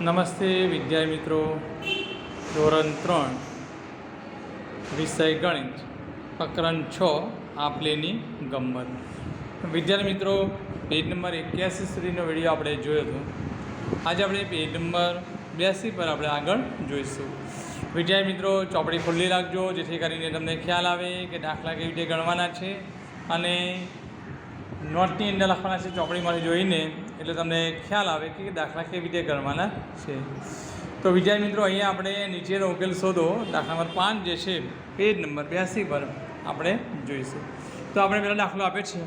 નમસ્તે વિદ્યાર્થી મિત્રો, ધોરણ 3 વિષય ગણિત પ્રકરણ 6 આપલેની ગમ્મત. વિદ્યાર્થી મિત્રો, પેજ નંબર 81 સુધીનો વિડીયો આપણે જોયો હતો. આજે આપણે પેજ નંબર 82 પર આપણે આગળ જોઈશું. વિદ્યાર્થી મિત્રો, ચોપડી ખુલ્લી રાખજો જેથી કરીને તમને ખ્યાલ આવે કે દાખલા કેવી રીતે ગણવાના છે અને નોટની અંદર લખવાના છે. ચોપડીમાંથી જોઈને એટલે તમને ખ્યાલ આવે કે દાખલા કેવી રીતે ગણવાના છે. તો વિદ્યાર્થી મિત્રો, અહીંયા આપણે નીચેનો ઉકેલ શોધો. દાખલા નંબર 5 જે છે પેજ નંબર 82 પર આપણે જોઈશું. તો આપણે પહેલો દાખલો આપે છે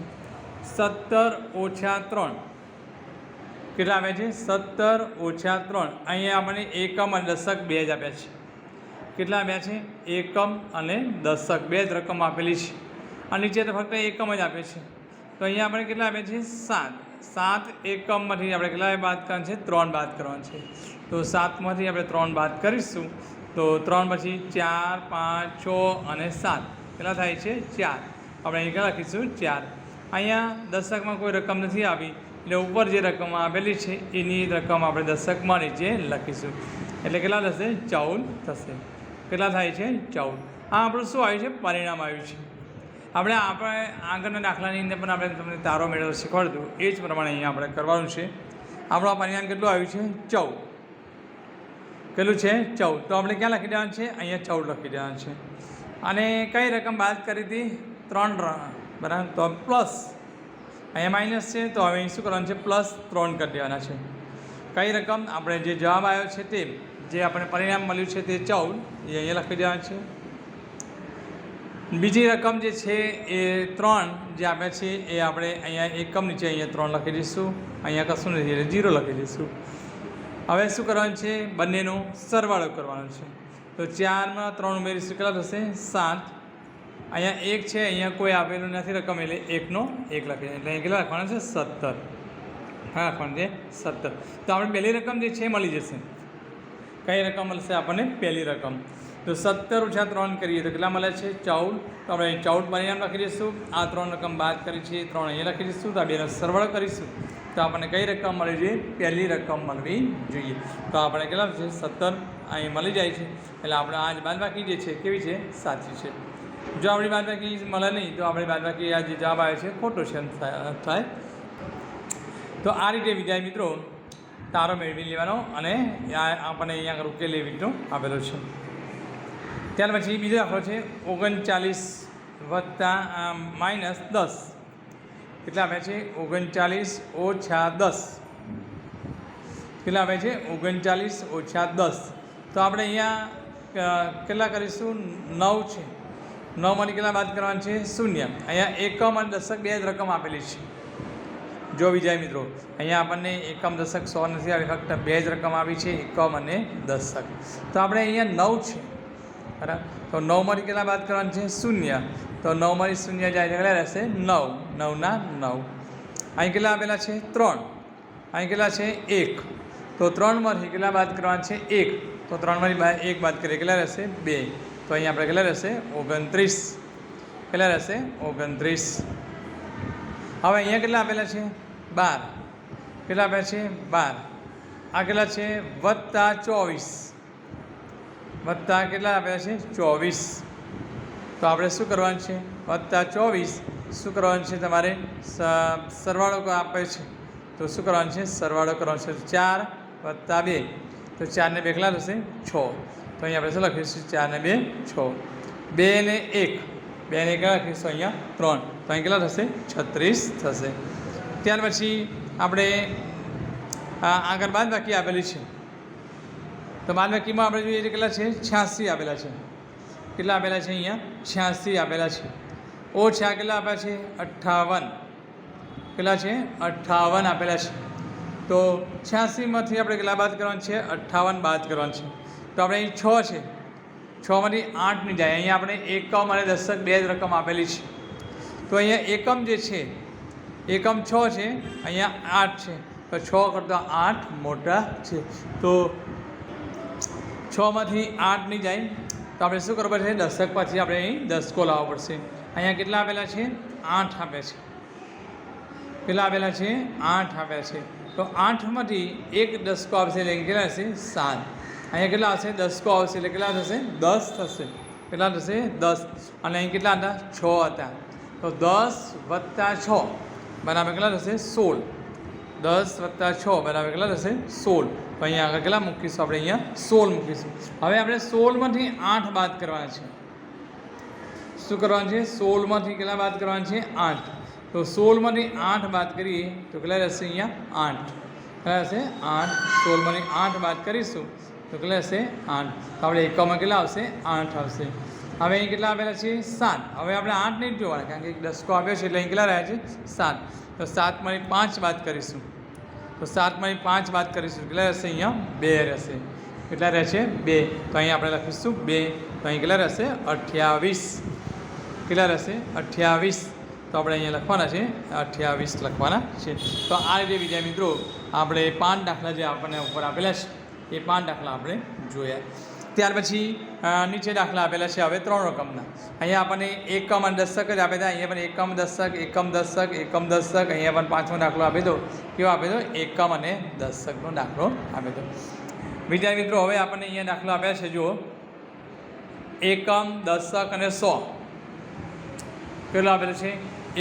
17 - 3. કેટલા આપ્યા છે? 17 - 3. અહીંયા આપણને એકમ અને દશક બે જ આપ્યા છે. કેટલા આપ્યા છે? એકમ અને દશક બે જ રકમ આપેલી છે. અને નીચે તો ફક્ત એકમ જ આપે છે. તો અહીંયા આપણે કેટલા આપ્યા છે? 7 એકમમાંથી આપણે કેટલા બાદ કરવાના છે? 3 બાદ કરવાના છે. તો 7માંથી આપણે 3 બાદ કરીશું. તો 3 પછી 4, 5, 6 અને 7 કેટલા થાય છે? 4. આપણે અહીં કેટલા લખીશું? 4. અહીંયા દશકમાં કોઈ રકમ નથી આવી એટલે ઉપર જે રકમ આપેલી છે એની રકમ આપણે દશકમાં નીચે લખીશું. એટલે કેટલા થશે? 14 થશે. કેટલા થાય છે? 14. આ આપણું શું આવ્યું છે? પરિણામ આવ્યું છે. આપણે આગળના દાખલાની અંદર પણ આપણે તમને તારો મેળવવો શીખવાડતું એ જ પ્રમાણે અહીંયા આપણે કરવાનું છે. આપણું પરિણામ કેટલું આવ્યું છે? 14. કેટલું છે? 14. તો આપણે ક્યાં લખી દેવાનું છે? અહીંયા 14 લખી દેવાનું છે. અને કઈ રકમ બાદ કરી હતી? 3 બરાબર. તો પ્લસ અહીંયા માઇનસ છે તો હવે શું કરવાનું છે? +3 કરી દેવાના છે. કઈ રકમ? આપણે જે જવાબ આવ્યો છે તે જે આપણે પરિણામ મળ્યું છે તે 14 એ અહીંયા લખી દેવાનું છે. બીજી રકમ જે છે એ 3 જે આપ્યા છે એ આપણે અહીંયા એકમ નીચે અહીંયા 3 લખી દઈશું. અહીંયા કશું નથી એટલે 0 લખી દઈશું. હવે શું કરવાનું છે? બંનેનો સરવાળો કરવાનો છે. તો 4માં 3 ઉમેરીશું કેટલા થશે? 7. અહીંયા 1 છે, અહીંયા કોઈ આપેલું નથી રકમ એટલે 1નો 1 લખી એટલે અહીંયા કેટલા લખવાના છે? 17. હા, લખવાનું છે 17. તો આપણે પહેલી રકમ જે છે મળી જશે. કઈ રકમ મળશે આપણને? પહેલી રકમ. તો 17 - 3 કરીએ તો કેટલા મળે છે? 14. તો આપણે 14 પરિણામ લખી દઈશું. આ 3 રકમ બાદ કરી છે 3 અહીંયા લખી દઈશું. તો આ બેનો સરવાળો કરીશું તો આપણને કઈ રકમ મળી જોઈએ? પહેલી રકમ મળવી જોઈએ. તો આપણે કેટલા છે? 17 અહીં મળી જાય છે. એટલે આપણે આ જ બાદબાકી જે છે કેવી છે? સાચી છે. જો આપણી બાદબાકી મળે નહીં તો આપણે બાદબાકી આ જે જવાબ આવે છે ખોટો છે થાય. તો આ રીતે વિદ્યાર્થી મિત્રો તારો મેળવી લેવાનો અને આપણને અહીંયા આગળ ઉકેલ એવી રીતનો આપેલો છે. ત્યાર પછી બીજો દાખલો છે 39 - -10. કેટલા આપ્યા છે? 39 - 10. કેટલા આપ્યા છે? 39 - 10. તો આપણે અહીંયા કેટલા કરીશું? 9 છે. 9માંથી કેટલા બાદ કરવાના છે? 0. અહીંયા એકમ અને દશક બે જ રકમ આપેલી છે. જો વિદ્યાર્થી મિત્રો, અહીંયા આપણને એકમ દશક 100 નથી આવી, ફક્ત બે જ રકમ આવી છે, એકમ અને દશક. તો આપણે અહીંયા 9 છે બરાબર. તો 9માંથી કેટલા બાદ કરવાના છે? 0. તો 9માંથી 0 જાય કેટલા રહેશે? 9. 9 ના 9. અહીં કેટલા આપેલા છે? 3. અહીં કેટલા છે? 1. તો 3માંથી કેટલા બાદ કરવાના છે? 1. તો 3માંથી 1 બાદ કરીએ કેટલા રહેશે? 2. તો અહીં આપણે કેટલા રહેશે? 29. કેટલા રહેશે? 29. હવે અહીંયા કેટલા આપેલા છે? 12. કેટલા આપ્યા છે? 12. આ કેટલા છે? +24. વત્તા કેટલા આપ્યા છે? 24. તો આપણે શું કરવાનું છે? +24 શું કરવાનું છે? તમારે સરવાળો આપે છે તો શું કરવાનું છે? સરવાળો કરવાનો છે. 4 + 2 તો 4 ને 2 કેટલા થશે? 6. તો અહીંયા આપણે શું લખીશું? 4 ને 2 6. 2 ને 1 2 ને કેટલા લખીશું? અહીંયા 3. તો અહીં કેટલા થશે? 36 થશે. ત્યાર પછી આપણે આગળ બાદબાકી આપેલી છે. તો બાદબાકીમાં આપણે જોઈએ કેટલા છે? 86 આપેલા છે. કેટલા આપેલા છે? અહીંયા 86 આપેલા છે. ઓછા કેટલા આપ્યા છે? 58. કેટલા છે? 58 આપેલા છે. તો 86માંથી આપણે કેટલા બાદ કરવાનું છે? 58 બાદ કરવાનું છે. તો આપણે અહીં 6 છે. 6માંથી 8 નહીં જાય. અહીંયા આપણે એકમ અને દશક બે જ રકમ આપેલી છે. તો અહીંયા એકમ જે છે એકમ 6 છે, અહીંયા 8 છે. તો 6 કરતાં 8 મોટા છે. તો 6માંથી 8 નહીં જાય તો આપણે શું કરવું પડશે? દશક પછી આપણે અહીં દશકો લાવવો પડશે. અહીંયા કેટલા આપેલા છે? 8 આપ્યા છે. કેટલા આપેલા છે? 8 આપ્યા છે. તો તો 8માંથી એક દસકો આવશે એટલે કેટલા થશે 7. અહીંયા કેટલા આવશે દસકો આવશે એટલે કેટલા થશે 10 થશે. કેટલા થશે 10. અને અહીં કેટલા હતા 6 હતા. તો 10 + 6 બરાબર કેટલા થશે 16. 10 + 6 બરાબર કેટલા થશે 16. તો અહીંયા આગળ કેટલા મૂકીશું આપણે અહીંયા 16 મૂકીશું. હવે આપણે 16માંથી 8 બાદ કરવાના છે. શું કરવાનું છે 16માંથી કેટલા બાદ કરવાના છે 8. તો 16માંથી 8 બાદ કરીએ તો કેટલા રહેશે અહીંયા 8. કેટલા રહેશે 8. 16માંથી 8 બાદ કરીશું તો કેટલા રહેશે 8. તો આપણે એકમમાં કેટલા આવશે 8 આવશે. હવે અહીં કેટલા આપેલા છે 7. હવે આપણે 8 નહીં જોવાના કારણ કે દસકો આપ્યો છે એટલે અહીં કેટલા રહ્યા છે 7. તો 7માંથી 5 બાદ કરીશું. તો 7માંથી 5 બાદ કરીશું કેટલા રહેશે અહીંયા 2 રહેશે. કેટલા રહેશે 2. તો અહીં આપણે લખીશું 2. તો અહીં કેટલા રહેશે 28. કેટલા રહેશે 28. તો આપણે અહીંયા લખવાના છે 28 લખવાના છે. તો આ રીતે બીજા મિત્રો આપણે 5 દાખલા જે આપણને ઉપર આપેલા છે એ 5 દાખલા આપણે જોયા. ત્યાર પછી નીચે દાખલા આપેલા છે હવે 3 રકમના. અહીંયા આપણને એકમ અને દશક જ આપે હતા. અહીંયા પણ એકમ દશક એકમ દશક એકમ દશક. અહીંયા પણ 5મો દાખલો આપી દો. કેવો આપી દો એકમ અને દશકનો દાખલો આપી દો. વિદ્યાર્થી મિત્રો હવે આપણને અહીંયા દાખલો આપ્યા છે જુઓ એકમ દશક અને 100. કેટલો આપેલો છે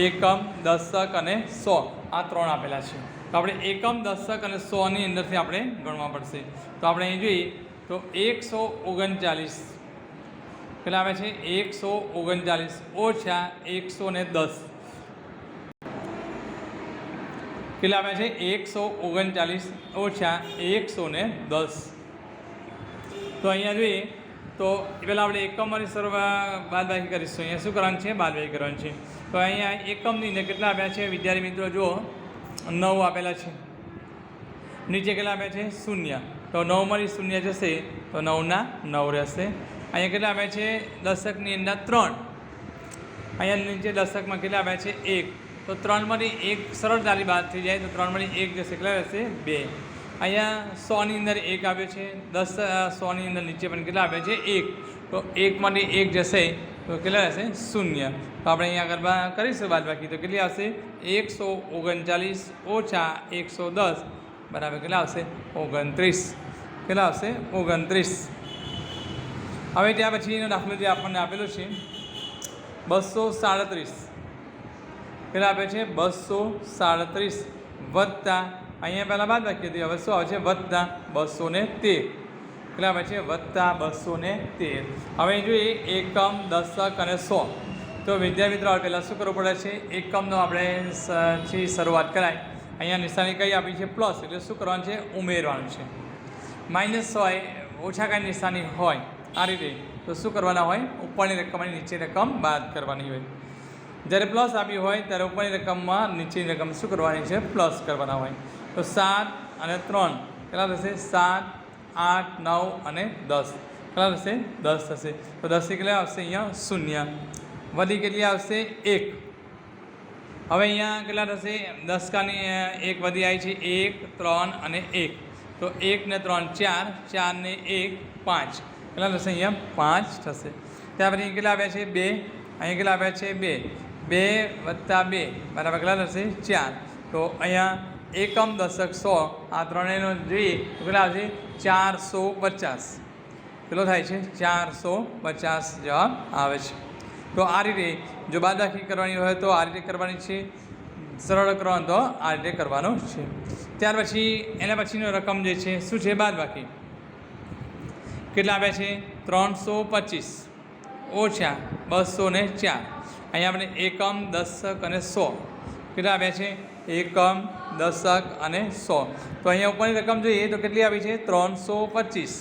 એકમ દશક અને 100 આ 3 આપેલા છે. તો આપણે એકમ દશક અને 100ની અંદરથી આપણે ગણવા પડશે. તો આપણે અહીં જોઈએ તો 139 કેટલા આવે છે 139 ઓછા 110 કેટલા આવે છે 139 ઓછા 110. તો અહીંયા જોઈએ તો પહેલાં આપણે એકમની બાદબાકી કરીશું. અહીંયા શું કરવાનું છે બાદબાકી કરવાનું છે. તો અહીંયા એકમની અંદર કેટલા આપ્યા છે વિદ્યાર્થી મિત્રો જુઓ 9 આપેલા છે. નીચે કેટલા આપ્યા છે 0. તો 9માંથી 0 જશે તો 9ના 9 રહેશે. અહીંયા કેટલા આપ્યા છે દશકની અંદર 3. અહીંયા નીચે દશકમાં કેટલા આપ્યા છે 1. તો 3માંથી 1 સરળતાથી બાદ થઈ જાય તો 3માંથી 1 જશે કેટલા રહેશે 2. અહીંયા 100ની અંદર 1 આપ્યો છે. 100ની અંદર નીચે પણ કેટલા આપ્યા છે 1. તો 1માંથી 1 જશે તો કેટલા રહેશે 0. તો આપણે અહીંયા આગળ કરીશું બાદબાકી તો કેટલી આવશે 139 ઓછા 110 બરાબર કેટલા આવશે 29. કેટલા આવશે 29. હવે ત્યાર પછીનો દાખલો જે આપણને આપેલો છે 237 કેટલા આપે છે 237 વત્તા અહીંયા પહેલાં બાદબાકી હતી હવે શું આવે છે વત્તા 213 કેટલા આવે છે વત્તા 213. હવે જોઈએ એકમ દશક અને 100. તો વિદ્યાર્થી મિત્રો પહેલાં શું કરવું પડે છે એકમનો આપણે શરૂઆત કરાય. અહીંયા નિશાની કઈ આપી છે પ્લસ એટલે શું કરવાનું છે ઉમેરવાનું છે. માઇનસ હોય ઓછા કાંઈ નિશાની હોય આ રીતે તો શું કરવાના હોય ઉપરની રકમ અને નીચેની રકમ બાદ કરવાની હોય. જ્યારે પ્લસ આપ્યું હોય ત્યારે ઉપરની રકમમાં નીચેની રકમ શું કરવાની છે પ્લસ કરવાના હોય. તો 7 અને 3 કેટલા થશે 7 8 9 અને 10 કેટલા થશે 10 થશે. તો 10 કેટલા આવશે અહીંયા 0. વધી કેટલી આવશે 1. હવે અહીંયા કેટલા થશે દસકાની 1 વધી આવી છે 1 3 અને 1. તો 1 ને 3 4 4 ને 1 5 કેટલા થશે અહીંયા 5 થશે. ત્યાર પછી કેટલા આવ્યા છે 2. અહીંયા કેટલા આવ્યા છે 2. 2 વત્તા 2 બરાબર કેટલા થશે 4. તો અહીંયા એકમ દશક 100 આ ત્રણેયનો જોઈએ તો કેટલા આવશે 450. કેટલો થાય છે 450 જવાબ આવે છે. તો આ રીતે જો બાદબાકી કરવાની હોય તો આ રીતે કરવાની છે. સરળ કરવાનું તો આ રીતે કરવાનું છે. ત્યાર પછી એના પછીનો રકમ જે છે શું છે બાદબાકી કેટલા આવ્યા છે 325 ઓછા 204. અહીંયા આપણે એકમ દશક અને 100 કેટલા આવ્યા છે એકમ દશક અને 100. તો અહીંયા ઉપરની રકમ જોઈએ તો કેટલી આવી છે 325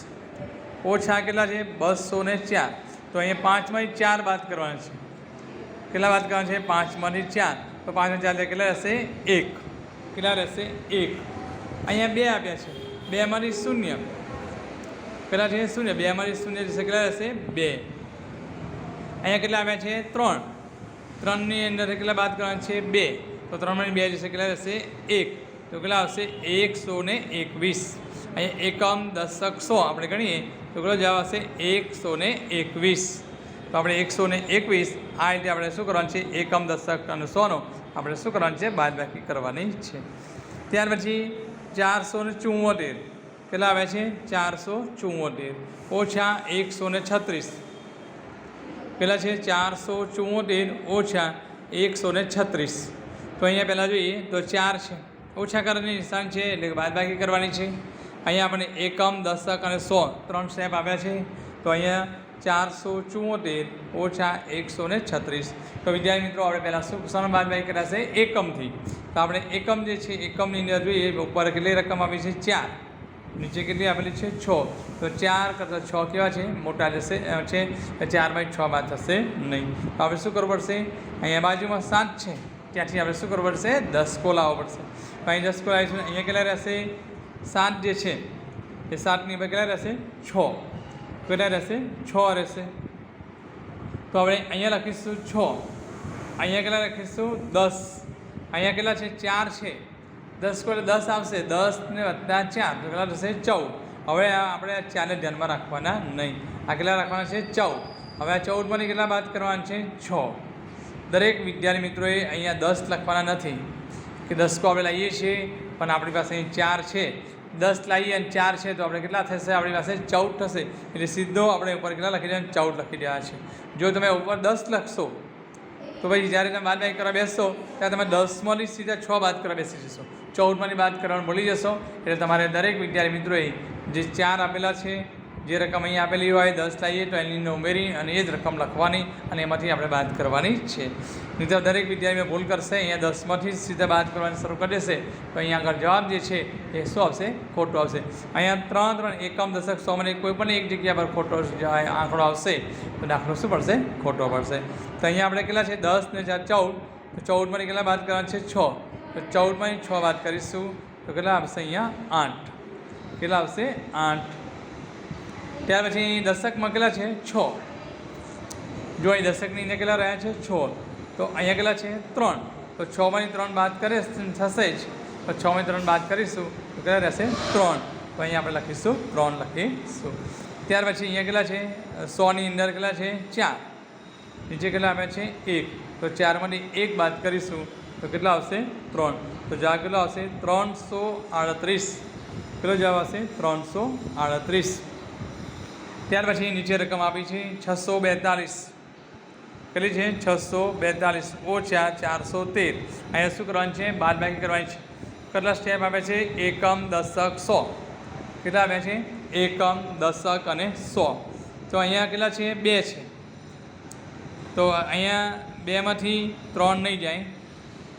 ઓછા કેટલા છે 204. તો અહીંયા 5માંથી 4 બાદ કરવાના છે. કેટલા બાદ કરવાના છે 5માંથી 4. તો 5માંથી 4 કેટલા રહેશે 1. કેટલા રહેશે 1. અહીંયા 2 આપ્યા છે 2માંથી 0 કેટલા છે 0. 2માંથી 0 જશે કેટલા રહેશે 2. અહીંયા કેટલા આવ્યા છે 3. 3ની અંદર કેટલા બાદ કરવાના છે 2. તો 3માંથી 2 જશે કેટલા રહેશે 1. તો કેટલા આવશે 121. અહીંયા એકમ દશક 100 આપણે ગણીએ તો કેટલો જવાબ આવશે 121. તો આપણે 121 આ રીતે આપણે શું કરવાનું છે એકમ દશક અને 100નો આપણે શું કરવાનું છે બાદબાકી કરવાની છે. ત્યાર પછી 474 કેટલા આવે છે 474 ઓછા 136 પેલા છે 474 ઓછા 136 તો અહીંયા પહેલાં જોઈએ તો 4 છે ઓછા કરવાની નિશાન છે એટલે બાદબાકી કરવાની છે અહીંયા આપણે એકમ દશક અને 100 3 સ્ટેપ આપ્યા છે તો અહીંયા 474 ઓછા 136 તો વિદ્યાર્થી મિત્રો આપણે પહેલાં શું બાદબાકી કર્યા છે એકમથી તો આપણે એકમ જે છે એકમની અંદર જોઈએ ઉપર કેટલી રકમ આપી છે 4 નીચે કેટલી આપેલી છે 6 તો 4 કરતાં 6 કેવા છે મોટા જશે છે 4/6 બાદ થશે નહીં તો આપણે શું કરવું પડશે અહીંયા બાજુમાં 7 છે ત્યાંથી આપણે શું કરવું પડશે 10 કો લાવવો પડશે તો અહીં 10 કો લાવીશું અહીંયા કેટલા રહેશે 7 જે છે એ 7ની ઉપર કેટલા રહેશે 6 કેટલા રહેશે 6 રહેશે તો આપણે અહીંયા લખીશું 6 અહીંયા કેટલા લખીશું 10 અહીંયા કેટલા છે 4 છે 10 કો 10 આવશે 10 ને વત્તા 4 તો કેટલા થશે 14 હવે આપણે 4ને ધ્યાનમાં રાખવાના નહીં આ કેટલા રાખવાના છે 14 હવે આ 14માંથી કેટલા બાદ કરવાના છે 6 દરેક વિદ્યાર્થી મિત્રોએ અહીંયા 10 લખવાના નથી કે 10 કો આપણે લઈએ છીએ પણ આપણી પાસે અહીં 4 છે 10 લાવીએ અને 4 છે તો આપણે કેટલા થશે આપણી પાસે 14 થશે એટલે સીધો આપણે ઉપર કેટલા લખી દેવા 14 લખી દેવા છે જો તમે ઉપર 10 લખશો તો ભાઈ જ્યારે તમે બાદબાકી કરવા બેસશો ત્યારે તમે 10માંથી સીધા 6 બાદ કરવા બેસી જશો 14માંથી બાદ કરવાનું ભૂલી જશો એટલે તમારે દરેક વિદ્યાર્થી મિત્રોએ જે 4 આપેલા છે જે રકમ અહીં આપેલી હોય 10 લાવીએ તો એની ઉમેરી અને એ જ રકમ લખવાની અને એમાંથી આપણે બાદ કરવાની છે નહીં તો દરેક વિદ્યાર્થીઓ ભૂલ કરશે અહીંયા 10માંથી સીધા બાદ કરવાની શરૂ કરી દેશે તો અહીંયા આગળ જવાબ જે છે એ શું આવશે ખોટું આવશે અહીંયા 3 એકમ દશક 100માંથી કોઈ પણ એક જગ્યા પર ખોટો આંકડો આવશે તો દાખલો શું પડશે ખોટો પડશે તો અહીંયા આપણે કેટલા છે 10 ને 4 14 તો 14માંથી કેટલા બાદ કરવાના છે 6 તો 14માંથી 6 બાદ કરીશું તો કેટલા આવશે અહીંયા 8 કેટલા આવશે 8 ત્યાર પછી દશકમાં કેટલા છે 6 જો અહીં દશકની અંદર કેટલા રહ્યા છે 6 તો અહીંયા કેટલા છે 3 તો 6માંથી 3 બાદ કરે થશે જ તો 6માંથી 3 બાદ કરીશું તો કેટલા રહેશે 3 તો અહીંયા આપણે લખીશું 3 લખીશું ત્યાર પછી અહીંયા કેટલા છે 100ની અંદર કેટલા છે 4 નીચે કેટલા આપ્યા છે 1 તો 4માંથી 1 બાદ કરીશું તો કેટલા આવશે 3 તો જવાબ કેટલો આવશે 338 કેટલો જવાબ આવશે 338 ત્યાર પછી નીચે રકમ આપી છે 642 કેટલી છે 642 ઓછા 413 અહીંયા શું કરવાનું છે બાદબાકી કરવાની છે કેટલા સ્ટેપ આપે છે એકમ દશક 100 કેટલા આપ્યા છે એકમ દશક અને 100 તો અહીંયા કેટલા છે 2 છે તો અહીંયા 2માંથી 3 નહીં જાય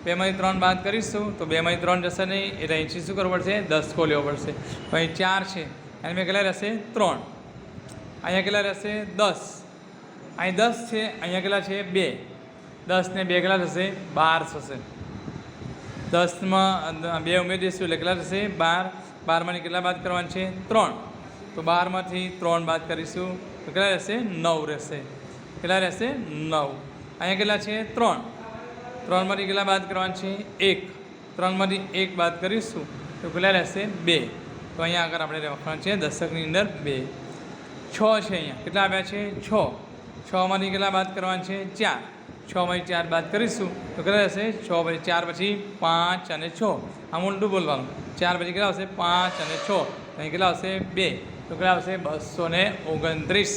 2માંથી 3 બાદ કરીશું તો 2માંથી 3 જશે નહીં એટલે અહીંથી શું કરવું પડશે 10 કો લેવો પડશે તો અહીં 4 છે અને મેં કેટલા રહેશે 3 અહીંયા કેટલા રહેશે 10 અહીં 10 છે અહીંયા કેટલા છે 2 10 ને 2 કેટલા થશે 12 થશે 10માં 2 ઉમેરી દઈશું એટલે કેટલા થશે 12 12માંથી કેટલા બાદ કરવાના છે 3 તો 12માંથી 3 બાદ કરીશું તો કેટલા રહેશે 9 રહેશે કેટલા રહેશે 9 અહીંયા કેટલા છે 3 3માંથી કેટલા બાદ કરવાના છે 1 3માંથી 1 બાદ કરીશું તો કેટલા રહેશે 2 તો અહીંયા આગળ આપણે લખવાનું છે દશકની અંદર 2 6 છે અહીંયા કેટલા આવ્યા છે 6 6માંથી કેટલા બાદ કરવાના છે 4 6માંથી 4 બાદ કરીશું તો કેટલા રહેશે 6 પછી 4 પછી 5 અને 6 આમ ઉલટું બોલવાનું 4 પછી કેટલા આવશે 5 અને 6 અહીં કેટલા આવશે 2 તો કેટલા આવશે 229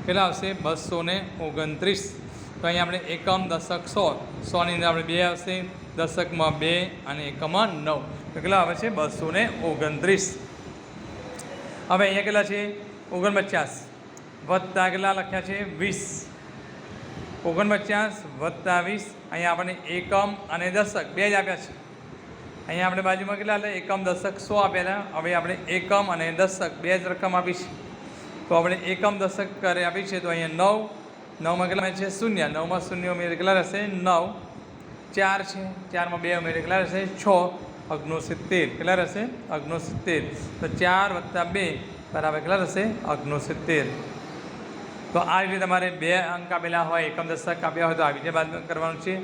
કેટલા આવશે 229 તો અહીંયા આપણે એકમ દશક 100ની અંદર આપણે 2 આવશે દશકમાં 2 અને એકમમાં 9 તો કેટલા આવે છે 229 હવે અહીંયા કેટલા છે 49 વત્તા કેટલા લખ્યા છે 20 49 વત્તા 20 અહીંયા આપણને એકમ અને દશક 2 જ આપ્યા છે અહીંયા આપણે બાજુમાં કેટલા લે એકમ દશક 100 આપેલા હવે આપણે એકમ અને દશક 2 જ રકમ આપી છે તો આપણે એકમ દશક કરે આપી છે તો અહીંયા 9 9માં કેટલા છે 0 9માં 0 ઉમેરી કેટલા રહેશે 9 4 છે 4માં 2 ઉમેરી કેટલા રહેશે 6 69 કેટલા રહેશે 69 તો 4 વત્તા 2 બરાબર કેટલા રહેશે 69 તો આ રીતે તમારે 2 અંક આપેલા હોય એકમ દશક આપ્યા હોય તો આવી રીતે બાદ કરવાનું છે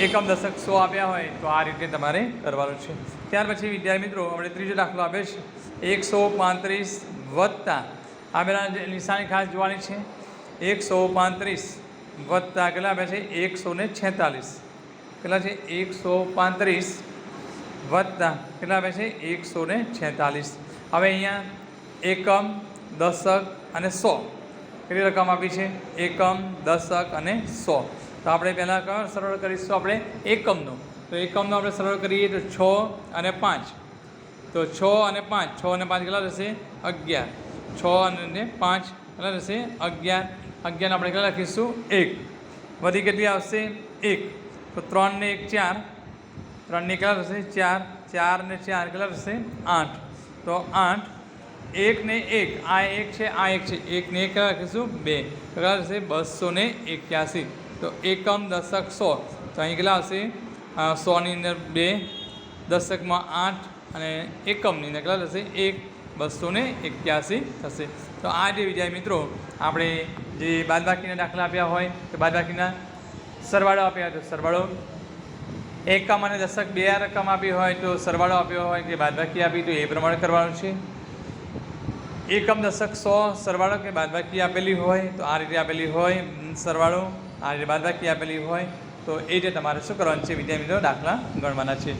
એકમ દશક 100 આપ્યા હોય તો આ રીતે તમારે કરવાનું છે ત્યાર પછી વિદ્યાર્થી મિત્રો આપણે ત્રીજો દાખલો આપે છે 135 વત્તા આપેલા નિશાની ખાસ જોવાની છે 135 વત્તા કેટલા આપ્યા છે 146 કેટલા છે 135 વત્તા કેટલા આવે છે 146. હવે અહીંયા એકમ, દશક અને 100 કેટલી રકમ આપી છે? એકમ, દશક અને 100. તો આપણે પહેલાં કયો સરળ કરીશું? આપણે એકમનો. તો એકમનો આપણે સરળ કરીએ તો 6 અને 5. તો 6 અને 5, 6 અને 5 કેટલા રહેશે? 11. 6 અને 5 કેટલા રહેશે? 11. 11 આપણે કેટલા લખીશું? 1. વધી કેટલી આવશે? 1. તો 3 ને 1 4. 3 ને કેટલા રહેશે? 4. 4 ને 4 કેટલા રહેશે? 8. તો 8. 1 ને 1, આ 1 છે, આ 1 છે, 1 ને 1 કેટલા લખીશું? 2. કેટલા રહેશે? 281. તો એકમ, દશક, 100. તો અહીં કેટલા આવશે? 100ની અંદર 2, દશકમાં 8 અને એકમની અંદર કેટલા થશે? 1. 281 થશે. તો આ જે વિદ્યાર્થી મિત્રો આપણે જે બાદબાકીના દાખલા આપ્યા હોય તો બાદબાકીના સરવાળો આપ્યા હોય તો સરવાળો, એકમ અને દશક બે રકમ આપી હોય તો સરવાળો આપ્યો હોય કે બાદબાકી આપી તો એ પ્રમાણે કરવાનું છે. એકમ, દશક, 100 સરવાળો કે બાદબાકી આપેલી હોય તો આ રીતે આપેલી હોય સરવાળો, આ રીતે બાદબાકી આપેલી હોય તો એ રીતે તમારે શું કરવાનું છે વિદ્યાર્થી મિત્રો? દાખલા ગણવાના છે.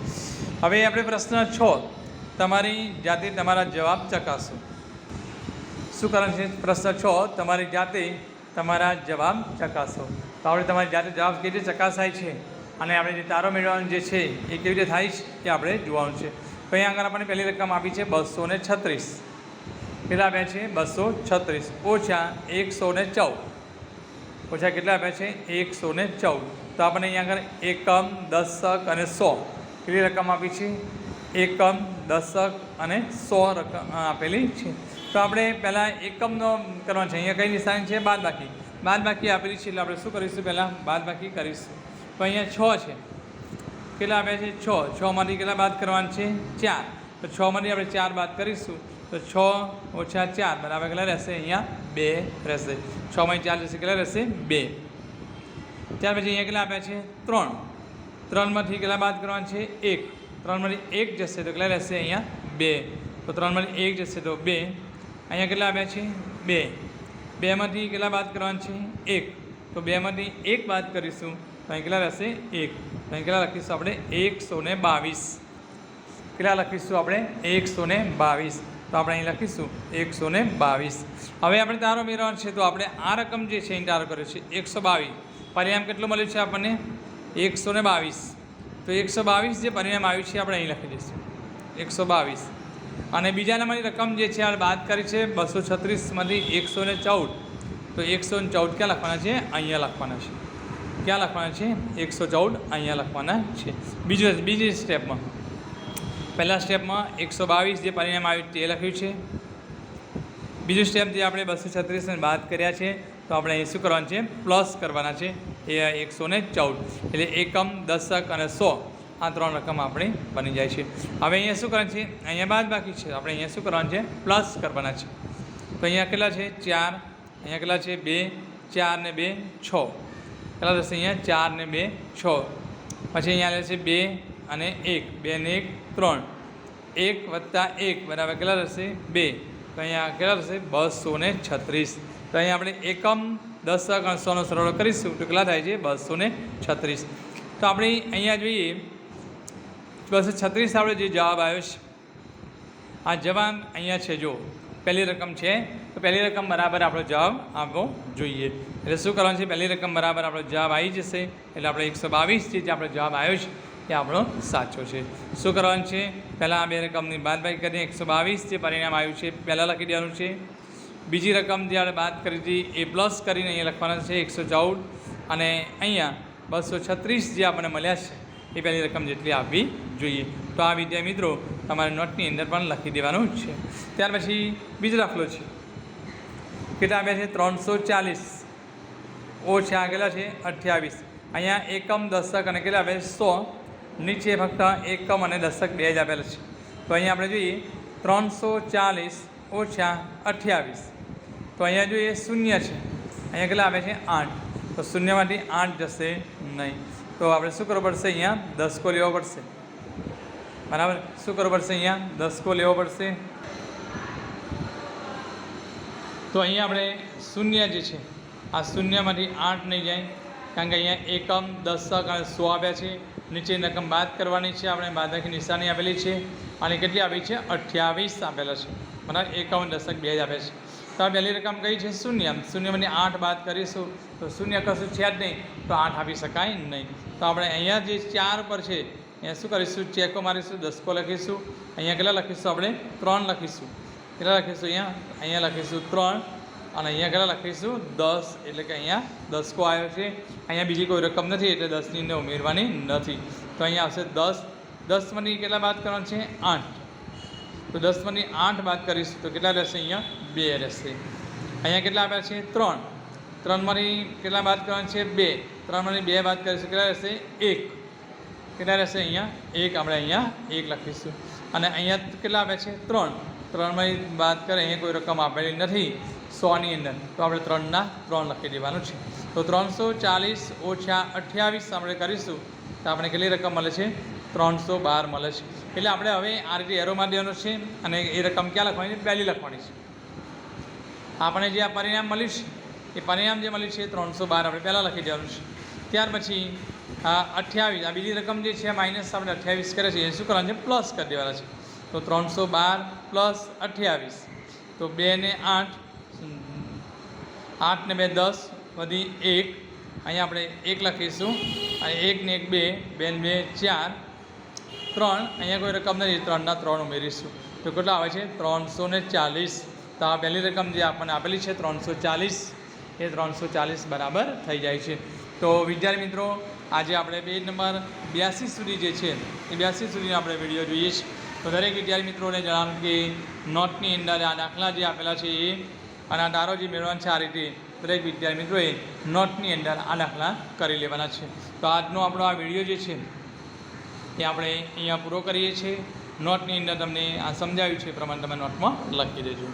હવે આપણે પ્રશ્ન 6, તમારી જાતે તમારા જવાબ ચકાસો. શું કરવાનું છે? પ્રશ્ન 6, તમારી જાતે તમારા જવાબ ચકાસો. તો આપણે તમારી જાતે જવાબ કેવી રીતે ચકાસાય છે અને આપણે જે તારો મેળવવાનું જે છે એ કેવી રીતે થાય છે એ આપણે જોવાનું છે. તો અહીંયા આગળ આપણને પહેલી રકમ આપી છે 236. કેટલા આપ્યા છે? 236 ઓછા 114. ઓછા કેટલા આપ્યા છે? 114. તો આપણને અહીંયા આગળ એકમ, દશક અને 100 કેટલી રકમ આપી છે? એકમ, દશક અને 100 રકમ આપેલી છે. તો આપણે પહેલાં એકમનો કરવાનો છે. અહીંયા કઈ નિશાની છે? બાદબાકી. બાદબાકી આપેલી છે એટલે આપણે શું કરીશું? પહેલાં બાદબાકી કરીશું. તો અહીંયા 6 છે. કેટલા આપ્યા છે? 6. 6માંથી કેટલા બાદ કરવાના છે? 4. તો 6માંથી આપણે 4 બાદ કરીશું તો 6 ઓછા 4 બરાબર કેટલા રહેશે? અહીંયા 2 રહેશે. 6માંથી 4 જશે કેટલા રહેશે? 2. ત્યાર પછી અહીંયા કેટલા આપ્યા છે? 3. 3માંથી કેટલા બાદ કરવાના છે? 1. 3માંથી 1 જશે તો કેટલા રહેશે? અહીંયા 2. તો 3માંથી 1 જશે તો 2. અહીંયા કેટલા આપ્યા છે? 2. 2માંથી કેટલા બાદ કરવાના છે? 1. તો 2માંથી 1 બાદ કરીશું તો અહીં કેટલા રહેશે? 1. તો અહીં કેટલા લખીશું આપણે? 122. કેટલા લખીશું આપણે? 122. તો આપણે અહીં લખીશું 122. હવે આપણે તારો મેળવવાનો છે તો આપણે આ રકમ જે છે એની તારો કર્યો છે 122. પરિણામ કેટલું મળ્યું છે આપણને? 122. તો 122 જે પરિણામ આવ્યું છે આપણે અહીં લખી દઈશું 122. અને બીજા નંબરની રકમ જે છે આપણે બાદ કરી છે 236માંથી 114. તો 114 ક્યાં લખવાના છે? અહીંયા લખવાના છે. ક્યાં લખવાના છે? 114 અહીંયા લખવાના છે. બીજી સ્ટેપમાં, પહેલા સ્ટેપમાં 122 જે પરિણામ આવ્યું તે લખ્યું છે. બીજું સ્ટેપ જે આપણે 236ને બાદ કર્યા છે તો આપણે અહીં શું કરવાનું છે? પ્લસ કરવાના છે એ 114. એટલે એકમ, દશક અને 100 આ 3 રકમ આપણી બની જાય છે. હવે અહીંયા શું કરવાનું છે? અહીંયા બાદ બાકી છે આપણે અહીંયા શું કરવાનું છે? પ્લસ કરવાના છે. તો અહીંયા કેટલા છે? 4. અહીંયા કેટલા છે? 2. 4 ને 2 6. કેટલા થશે? અહીંયા 4 ને 2 6. પછી અહીંયા રહેશે 2 અને 1. 2 ને 1 3. 1 વત્તા 1 બરાબર કેટલા થશે? 2. તો અહીંયા કેટલા થશે? 236. તો અહીંયા આપણે એકમ, દશક અને 100નો સરવાળો કરીશું તો કેટલા થાય છે? 236. તો આપણે અહીંયા જોઈએ 236 આપણે જે જવાબ આવ્યો છે આ જવાબ અહીંયા છે. જો પહેલી રકમ છે તો પહેલી રકમ બરાબર આપણો જવાબ આવવો જોઈએ. એટલે શું કરવાનું છે? પહેલી રકમ બરાબર આપણો જવાબ આવી જશે એટલે આપણે 122 જે આપણો જવાબ આવ્યો છે એ આપણો સાચો છે. શું કરવાનું છે? પહેલાં આ બે રકમની બાદબાકી કરીને 122 જે પરિણામ આવ્યું છે પહેલાં લખી દેવાનું છે. બીજી રકમ જે આપણે બાદ કરી હતી એ પ્લસ કરીને અહીંયા લખવાના છે 114. અને અહીંયા 236 જે આપણને મળ્યા છે એ પહેલી રકમ જેટલી આવવી જોઈએ. તો આ વિદ્યાર્થી મિત્રો તમારે નોટની અંદર પણ લખી દેવાનું છે. ત્યાર પછી બીજો દાખલો છે. કેટલા આવ્યા છે? 340 ઓછા કેટલા છે? 28. અહીંયા એકમ, દશક અને કેટલા આવે? 100. નીચે ફક્ત એકમ અને દશક બે જ આપેલા છે. તો અહીંયા આપણે જોઈએ 340 ઓછા 28. તો અહીંયા જોઈએ શૂન્ય છે. અહીંયા કેટલા આવે છે? 8. તો શૂન્યમાંથી 8 જશે નહીં. તો આપણે શું કરવું પડશે? અહીંયા દસકો લેવો પડશે. બરાબર. શું કરવું પડશે? અહીંયા દસકો લેવો પડશે. તો અહીંયા આપણે શૂન્ય જે છે આ શૂન્યમાંથી 8 નહીં જાય કારણ કે અહીંયા એકમ, દશક અને 100 આપ્યા છે. નીચેની રકમ બાદ કરવાની છે. આપણે બાદબાકી નિશાની આપેલી છે અને કેટલી આપી છે? 28 આપેલા છે. બરાબર, એકમ, દશક બે જ આપે છે. તો આ પહેલી રકમ કઈ છે? શૂન્ય. શૂન્યમાંથી 8 બાદ કરીશું તો શૂન્ય કશું છે જ નહીં, તો 8 આપી શકાય નહીં. તો આપણે અહીંયા જે 4 પર છે અહીંયા શું કરીશું? ચેકો મારીશું, દસકો લખીશું. અહીંયા કેટલા લખીશું? આપણે 3 લખીશું. કેટલા લખીશું? અહીંયા લખીશું 3 અને અહીંયા કેટલા લખીશું? 10. એટલે કે અહીંયા દસકો આવ્યો છે. અહીંયા બીજી કોઈ રકમ નથી એટલે 10ની અંદર ઉમેરવાની નથી. તો અહીંયા આવશે 10. 10માંથી કેટલા બાદ કરવાના છે? 8. તો 10માંથી 8 બાદ કરીશું તો કેટલા રહેશે? અહીંયા 2 રહેશે. અહીંયા કેટલા આપ્યા છે? 3. 3માંથી કેટલા બાદ કરવાના છે? 2. 3માંથી 2 બાદ કરીશું કેટલા રહેશે? 1. કેટલા રહેશે? અહીંયા 1. આપણે અહીંયા 1 લખીશું. અને અહીંયા કેટલા આપ્યા છે? 3. 3માંથી બાદ કરે, અહીંયા કોઈ રકમ આપેલી નથી 100ની અંદર, તો આપણે 3ના 3 લખી દેવાનું છે. તો 340 ઓછા 28 આપણે કરીશું તો આપણે કેટલી રકમ મળે છે? 312 મળે છે. એટલે આપણે હવે આ રીતે એરો મારી દેવાનો છે અને એ રકમ ક્યાં લખવાની છે? પહેલી લખવાની છે. આપણે જે આ પરિણામ મળ્યું છે એ પરિણામ જે મળ્યું છે 312 આપણે પહેલાં લખી દેવાનું છે. ત્યાર પછી 28 આ બીજી રકમ જે છે માઇનસ આપણે 28 કરે છે એ શું કરવાનું છે? પ્લસ કરી દેવાના છે. તો 312 પ્લસ 28 તો 2 ને 8, 8 ને 2 10 વધી 1. અહીંયા આપણે 1 લખીશું અને 1 ને 1 2, 2 ને 2 4, 3. અહીંયા કોઈ રકમ નથી, 3ના 3 ઉમેરીશું તો કેટલા આવે છે? 340. તો આ પહેલી રકમ જે આપણને આપેલી છે 340 એ 340 બરાબર થઈ જાય છે. તો વિદ્યાર્થી મિત્રો, આજે આપણે પેજ નંબર 82 સુધી જે છે એ 82 સુધીનો આપણે વિડીયો જોઈએ છીએ. તો દરેક વિદ્યાર્થી મિત્રોને જણાવું કે નોટની અંદર આ દાખલા જે આપેલા છે એ અને આ ધારો જે મેળવવાનો છે આ રીતે દરેક વિદ્યાર્થી મિત્રોએ નોટની અંદર આ દાખલા કરી લેવાના છે. તો આજનો આપણો આ વિડીયો જે છે એ આપણે અહીંયા પૂરો કરીએ છીએ. નોટની અંદર તમને આ સમજાવ્યું છે એ પ્રમાણે તમે નોટમાં લખી દેજો.